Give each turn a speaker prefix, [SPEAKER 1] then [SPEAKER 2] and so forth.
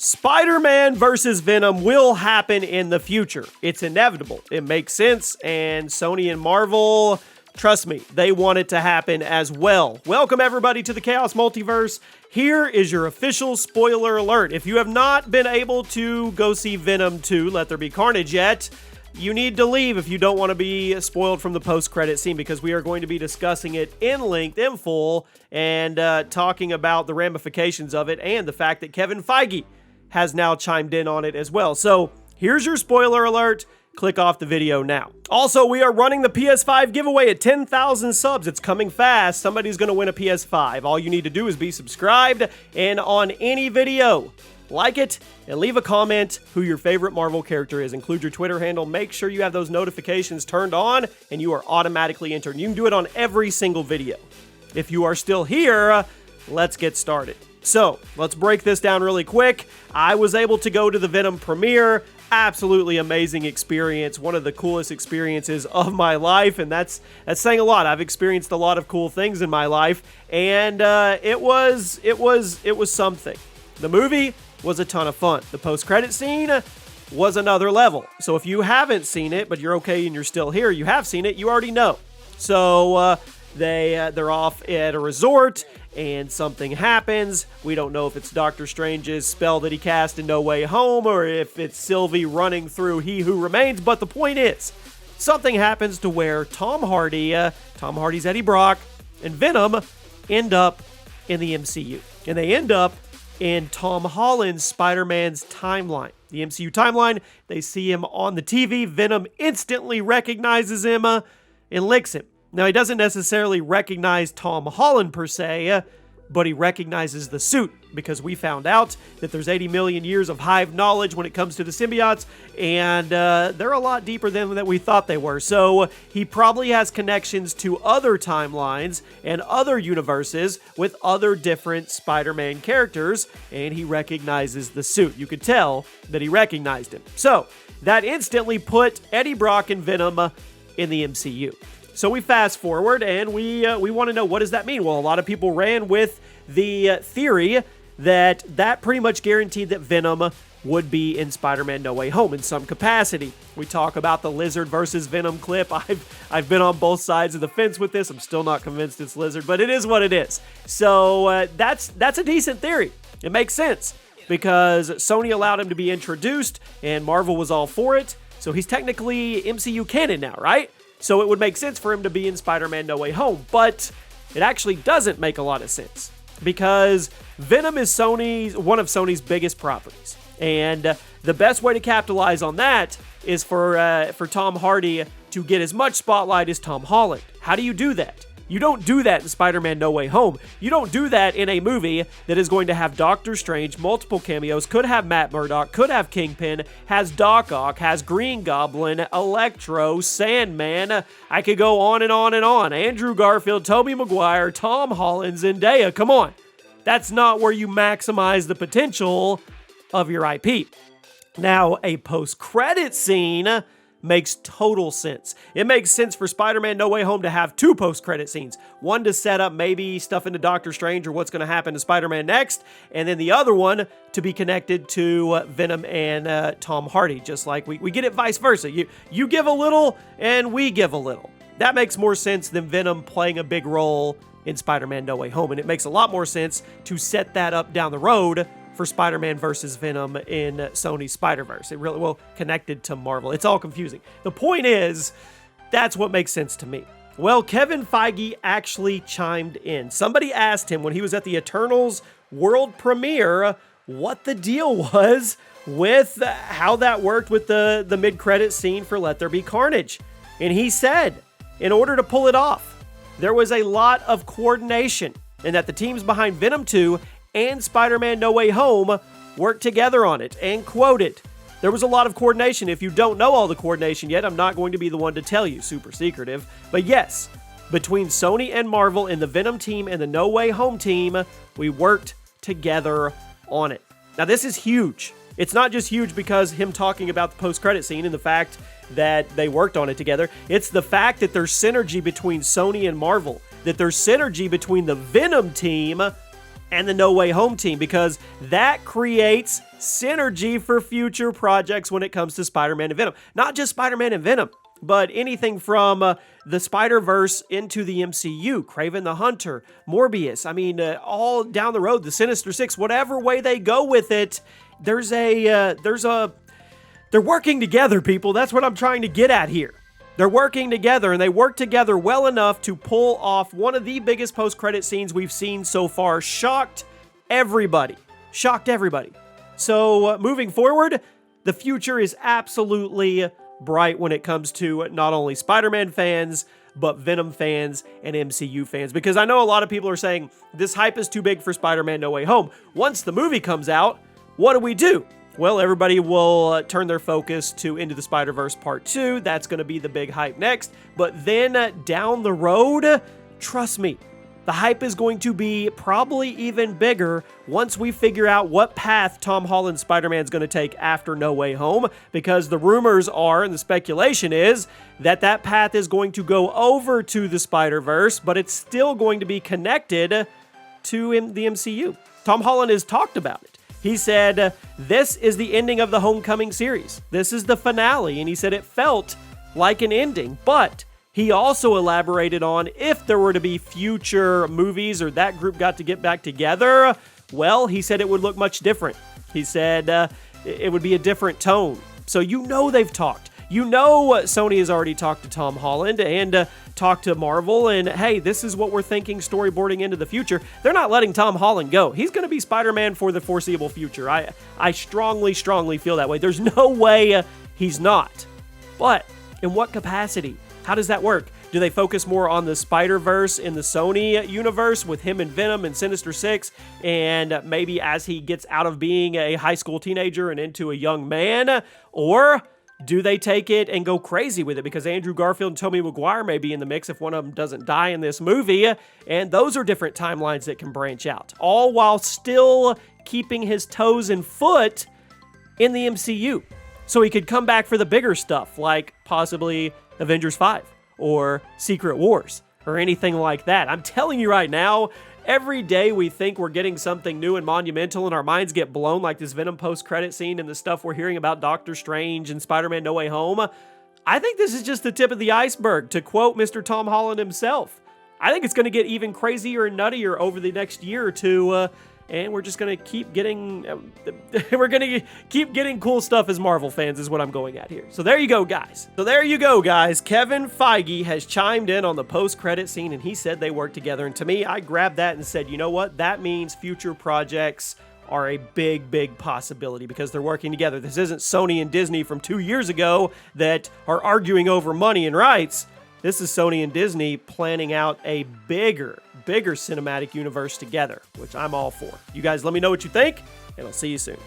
[SPEAKER 1] Spider-Man versus Venom will happen in the future. It's inevitable. It makes sense, and Sony and Marvel, trust me, they want it to happen as well. Welcome everybody to the Chaos Multiverse. Here is your official spoiler alert. If you have not been able to go see Venom 2, Let There Be Carnage yet, you need to leave if you don't want to be spoiled from the post-credit scene, because we are going to be discussing it in length, in full, and talking about the ramifications of it and the fact that Kevin Feige has now chimed in on it as well. So here's your spoiler alert. Click off the video now. Also, we are running the PS5 giveaway at 10,000 subs. It's coming fast. Somebody's going to win a PS5. All you need to do is be subscribed, and on any video, like it and leave a comment who your favorite Marvel character is. Include your Twitter handle. Make sure you have those notifications turned on, and you are automatically entered. You can do it on every single video. If you are still here, let's get started. So, let's break this down really quick. I was able to go to the Venom premiere. Absolutely amazing experience. One of the coolest experiences of my life, and that's saying a lot. I've experienced a lot of cool things in my life, and it was something. The movie was a ton of fun. The post-credit scene was another level. So if you haven't seen it, but you're okay and you're still here, you have seen it, you already know. So they're off at a resort, and something happens. We don't know if it's Doctor Strange's spell that he cast in No Way Home, or if it's Sylvie running through He Who Remains, but the point is, something happens to where Tom Hardy's Eddie Brock, and Venom end up in the MCU. And they end up in Tom Holland's Spider-Man's timeline. The MCU timeline, they see him on the TV. Venom instantly recognizes him and licks him. Now, he doesn't necessarily recognize Tom Holland per se, but he recognizes the suit, because we found out that there's 80 million years of hive knowledge when it comes to the symbiotes, and they're a lot deeper than that we thought they were. So he probably has connections to other timelines and other universes with other different Spider-Man characters, and he recognizes the suit. You could tell that he recognized him. So that instantly put Eddie Brock and Venom in the MCU. So we fast forward, and we want to know, what does that mean? Well, a lot of people ran with the theory that pretty much guaranteed that Venom would be in Spider-Man No Way Home in some capacity. We talk about the Lizard versus Venom clip. I've been on both sides of the fence with this. I'm still not convinced it's Lizard, but it is what it is. So that's a decent theory. It makes sense, because Sony allowed him to be introduced, and Marvel was all for it. So he's technically MCU canon now, right? So it would make sense for him to be in Spider-Man No Way Home, but it actually doesn't make a lot of sense, because Venom is one of Sony's biggest properties, and the best way to capitalize on that is for Tom Hardy to get as much spotlight as Tom Holland. How do you do that? You don't do that in Spider-Man No Way Home. You don't do that in a movie that is going to have Doctor Strange, multiple cameos, could have Matt Murdock, could have Kingpin, has Doc Ock, has Green Goblin, Electro, Sandman. I could go on and on and on. Andrew Garfield, Tobey Maguire, Tom Holland, Zendaya. Come on. That's not where you maximize the potential of your IP. Now, a post-credit scene makes total sense. It makes sense for Spider-Man No Way Home to have two post-credit scenes. One to set up maybe stuff into Doctor Strange or what's going to happen to Spider-Man next, and then the other one to be connected to Venom and Tom Hardy, just like we get it vice versa. You give a little, and we give a little. That makes more sense than Venom playing a big role in Spider-Man No Way Home, and it makes a lot more sense to set that up down the road for Spider-Man versus Venom in Sony's Spider-Verse. It really, well, connected to Marvel. It's all confusing. The point is, that's what makes sense to me. Well, Kevin Feige actually chimed in. Somebody asked him when he was at the Eternals world premiere what the deal was with how that worked with the mid-credit scene for Let There Be Carnage. And he said, in order to pull it off, there was a lot of coordination, and that the teams behind Venom 2 and Spider-Man No Way Home worked together on it, and quoted, "There was a lot of coordination. If you don't know all the coordination yet, I'm not going to be the one to tell you, super secretive. But yes, between Sony and Marvel and the Venom team and the No Way Home team, we worked together on it." Now, this is huge. It's not just huge because him talking about the post-credit scene and the fact that they worked on it together. It's the fact that there's synergy between Sony and Marvel, that there's synergy between the Venom team and the No Way Home team, because that creates synergy for future projects when it comes to Spider-Man and Venom. Not just Spider-Man and Venom, but anything from the Spider-Verse into the MCU, Kraven the Hunter, Morbius, I mean, all down the road, the Sinister Six, whatever way they go with it, they're working together, people. That's what I'm trying to get at here. They're working together, and they work together well enough to pull off one of the biggest post-credit scenes we've seen so far. Shocked everybody. So, moving forward, the future is absolutely bright when it comes to not only Spider-Man fans, but Venom fans and MCU fans. Because I know a lot of people are saying, this hype is too big for Spider-Man No Way Home. Once the movie comes out, what do? Well, everybody will turn their focus to Into the Spider-Verse Part 2. That's going to be the big hype next. But then down the road, trust me, the hype is going to be probably even bigger once we figure out what path Tom Holland's Spider-Man is going to take after No Way Home. Because the rumors are, and the speculation is, that path is going to go over to the Spider-Verse, but it's still going to be connected to the MCU. Tom Holland has talked about it. He said, this is the ending of the Homecoming series. This is the finale. And he said it felt like an ending. But he also elaborated on if there were to be future movies or that group got to get back together, well, he said it would look much different. He said it would be a different tone. So you know they've talked. You know Sony has already talked to Tom Holland and talked to Marvel, and hey, this is what we're thinking storyboarding into the future. They're not letting Tom Holland go. He's going to be Spider-Man for the foreseeable future. I strongly feel that way. There's no way he's not. But in what capacity? How does that work? Do they focus more on the Spider-Verse in the Sony universe with him and Venom and Sinister Six, and maybe as he gets out of being a high school teenager and into a young man? Or do they take it and go crazy with it? Because Andrew Garfield and Tobey Maguire may be in the mix if one of them doesn't die in this movie, and those are different timelines that can branch out, all while still keeping his toes and foot in the MCU. So he could come back for the bigger stuff, like possibly Avengers 5 or Secret Wars or anything like that. I'm telling you right now, every day we think we're getting something new and monumental and our minds get blown, like this Venom post-credit scene and the stuff we're hearing about Doctor Strange and Spider-Man No Way Home. I think this is just the tip of the iceberg, to quote Mr. Tom Holland himself. I think it's going to get even crazier and nuttier over the next year or two, and we're just going to keep getting cool stuff as Marvel fans is what I'm going at here. So there you go, guys. Kevin Feige has chimed in on the post-credit scene, and he said they work together. And to me, I grabbed that and said, you know what? That means future projects are a big possibility because they're working together. This isn't Sony and Disney from 2 years ago that are arguing over money and rights. This is Sony and Disney planning out a bigger cinematic universe together, which I'm all for. You guys let me know what you think, and I'll see you soon.